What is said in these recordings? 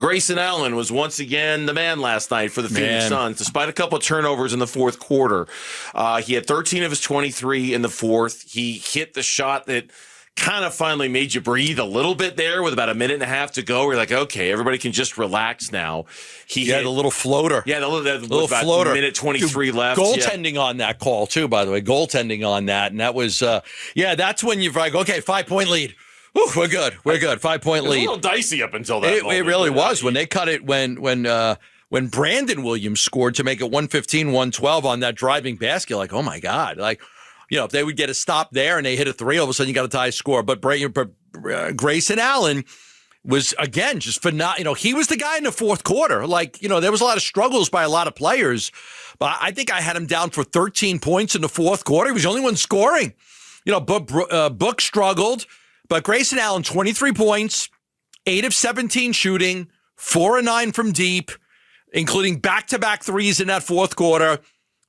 Grayson Allen was once again the man last night for the Phoenix Suns, despite a couple of turnovers in the fourth quarter. He had 13 of his 23 in the fourth. He hit the shot that kind of finally made you breathe a little bit there with about a minute and a half to go. We're like, okay, everybody can just relax now. He had a little floater. Yeah, the little floater. Minute 23 left. Goaltending on that call, too, by the way. Goaltending on that. And that was, that's when you're like, okay, 5-point lead. Ooh, we're good. 5-point lead. A little dicey up until that moment. It really was. When they cut it, when Brandon Williams scored to make it 115-112 on that driving basket, like, oh, my God. Like, if they would get a stop there and they hit a three, all of a sudden you got a tie score. But Grayson Allen was, again, just phenomenal. He was the guy in the fourth quarter. Like, there was a lot of struggles by a lot of players. But I think I had him down for 13 points in the fourth quarter. He was the only one scoring. Book struggled. But Grayson Allen, 23 points, 8 of 17 shooting, 4 of 9 from deep, including back-to-back threes in that fourth quarter.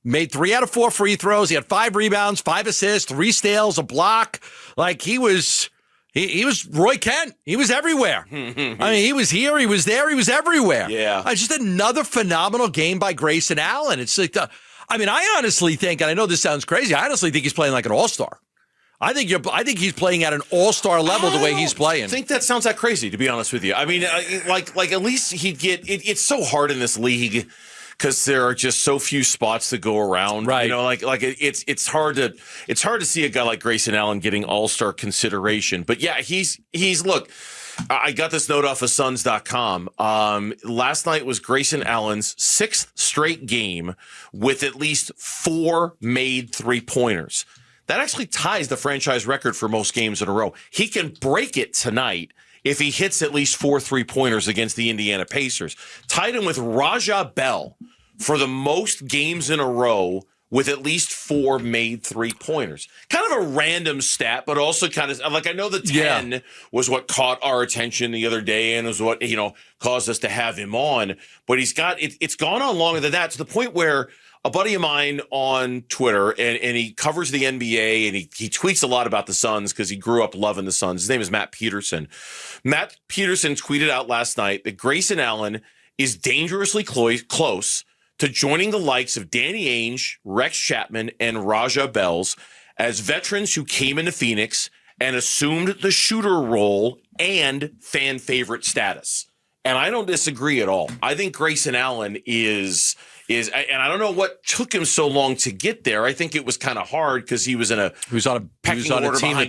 Made 3 out of 4 free throws. He had 5 rebounds, 5 assists, 3 steals, a block. Like, he was Roy Kent. He was everywhere. He was here, he was there, he was everywhere. Yeah. Just another phenomenal game by Grayson Allen. It's like, I honestly think, and I know this sounds crazy, I honestly think he's playing like an all-star. I think he's playing at an all-star level the way he's playing. I think that sounds that crazy, to be honest with you. I mean, like at least he'd get it's so hard in this league because there are just so few spots to go around. Right. It's hard to see a guy like Grayson Allen getting all-star consideration. But yeah, he's look, I got this note off of Suns.com. Last night was Grayson Allen's 6th straight game with at least 4 made three-pointers. That actually ties the franchise record for most games in a row. He can break it tonight if he hits at least 4 three-pointers against the Indiana Pacers. Tied him with Raja Bell for the most games in a row with at least 4 made three-pointers. Kind of a random stat, but also kind of like, I know the 10 was what caught our attention the other day and was what, caused us to have him on. But it's gone on longer than that, to the point where a buddy of mine on Twitter, and he covers the NBA, and he tweets a lot about the Suns because he grew up loving the Suns. His name is Matt Petersen. Matt Petersen tweeted out last night that Grayson Allen is dangerously close to joining the likes of Danny Ainge, Rex Chapman, and Raja Bells as veterans who came into Phoenix and assumed the shooter role and fan favorite status. And I don't disagree at all. I think Grayson Allen is, and I don't know what took him so long to get there. I think it was kind of hard because he was on a team that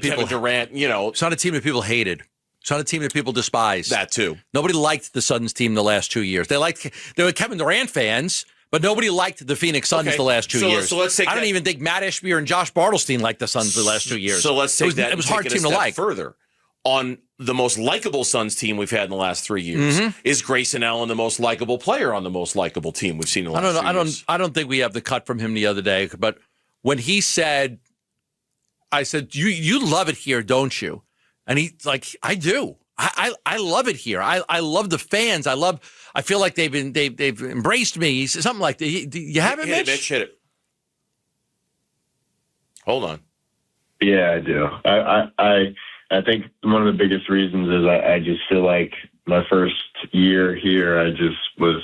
people, Kevin Durant. It's on a team that people hated. It's on a team that people despised. That too. Nobody liked the Suns team the last 2 years. They were Kevin Durant fans, but nobody liked the Phoenix Suns the last 2 years. So let's take I don't even think Matt Ishbia and Josh Bartlestein liked the Suns the last 2 years. So let's take that. It was a hard team to like. Further. On the most likable Suns team we've had in the last 3 years, is Grayson Allen the most likable player on the most likable team we've seen in the last 2 years? I don't think we have the cut from him the other day, but when he said, I said, you love it here, don't you? And he's like, I do. I love it here. I love the fans. I feel like they've embraced me. He said something like, do you have it, Mitch? Hit it. Hold on. Yeah, I do. I think one of the biggest reasons is I just feel like my first year here, I just was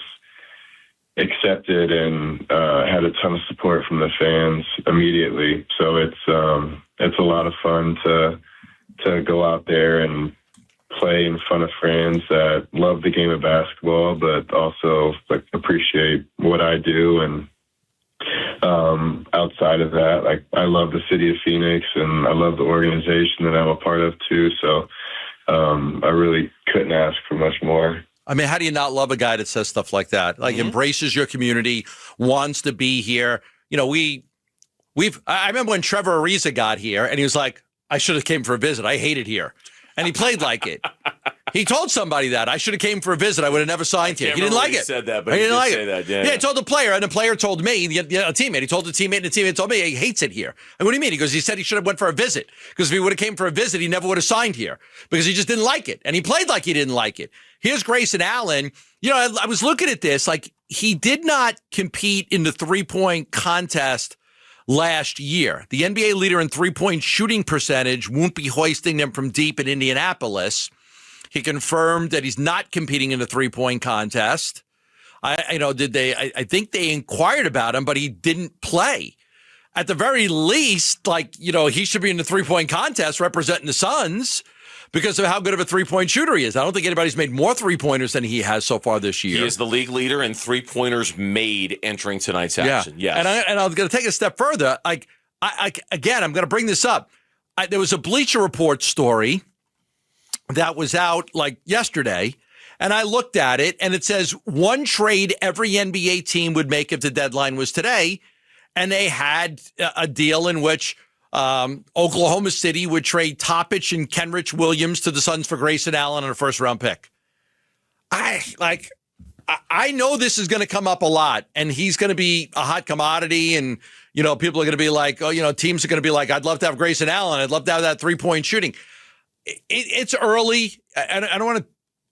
accepted and had a ton of support from the fans immediately. So it's a lot of fun to go out there and play in front of friends that love the game of basketball, but also like appreciate what I do. And outside of that, like I love the city of Phoenix and I love the organization that I'm a part of too. So I really couldn't ask for much more. I mean, how do you not love a guy that says stuff like that? Like embraces your community, wants to be here. I remember when Trevor Ariza got here and he was like, I should have came for a visit. I hate it here. And he played like it. He told somebody that I should have came for a visit. I would have never signed here. He didn't like it. He said that, but he didn't like it. That, yeah, he told the player, and the player told me, a teammate. He told the teammate, and the teammate told me he hates it here. And what do you mean? He goes, he said he should have went for a visit because if he would have came for a visit, he never would have signed here because he just didn't like it, and he played like he didn't like it. Here's Grayson Allen. I was looking at this like he did not compete in the 3-point contest last year. The NBA leader in 3-point shooting percentage won't be hoisting them from deep in Indianapolis. He confirmed that he's not competing in the 3-point contest. I think they inquired about him, but he didn't play. At the very least, he should be in the 3-point contest representing the Suns because of how good of a 3-point shooter he is. I don't think anybody's made more 3-pointers than he has so far this year. He is the league leader in 3-pointers made entering tonight's action. Yeah. Yes. And I'm going to take it a step further. I'm going to bring this up. There was a Bleacher Report story that was out yesterday, and I looked at it, and it says one trade every NBA team would make if the deadline was today, and they had a deal in which Oklahoma City would trade Toppich and Kenrich Williams to the Suns for Grayson Allen and a first-round pick. I know this is going to come up a lot, and he's going to be a hot commodity, and people are going to be like, teams are going to be like, I'd love to have Grayson Allen. I'd love to have that 3-point shooting. It's early. I don't want to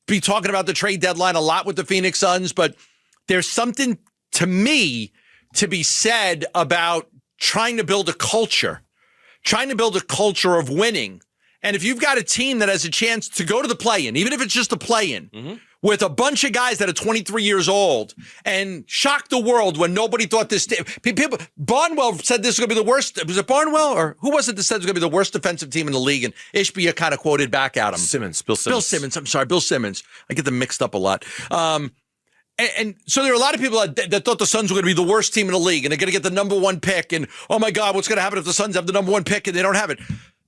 be talking about the trade deadline a lot with the Phoenix Suns, but there's something to me to be said about trying to build a culture of winning. And if you've got a team that has a chance to go to the play-in, even if it's just a play-in, with a bunch of guys that are 23 years old and shock the world when nobody thought this. People, Barnwell said this was going to be the worst. Was it Barnwell or who was it that said it was going to be the worst defensive team in the league? And Ishbia kind of quoted back at him. Bill Simmons. I'm sorry, Bill Simmons. I get them mixed up a lot. And so there are a lot of people that thought the Suns were going to be the worst team in the league and they're going to get the number 1 pick. And, oh, my God, what's going to happen if the Suns have the number 1 pick and they don't have it?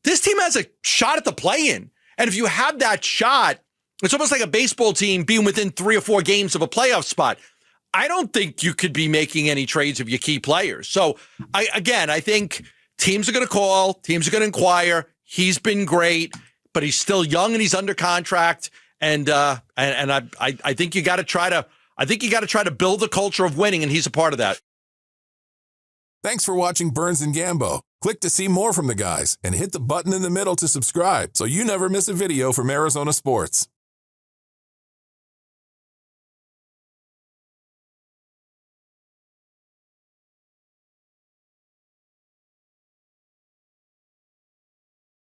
This team has a shot at the play-in. And if you have that shot, it's almost like a baseball team being within 3 or 4 games of a playoff spot. I don't think you could be making any trades of your key players. So, I think teams are going to call, teams are going to inquire. He's been great, but he's still young and he's under contract. And I think you got to try to. I think you got to try to build the culture of winning, and he's a part of that. Thanks for watching Burns and Gambo. Click to see more from the guys and hit the button in the middle to subscribe so you never miss a video from Arizona sports.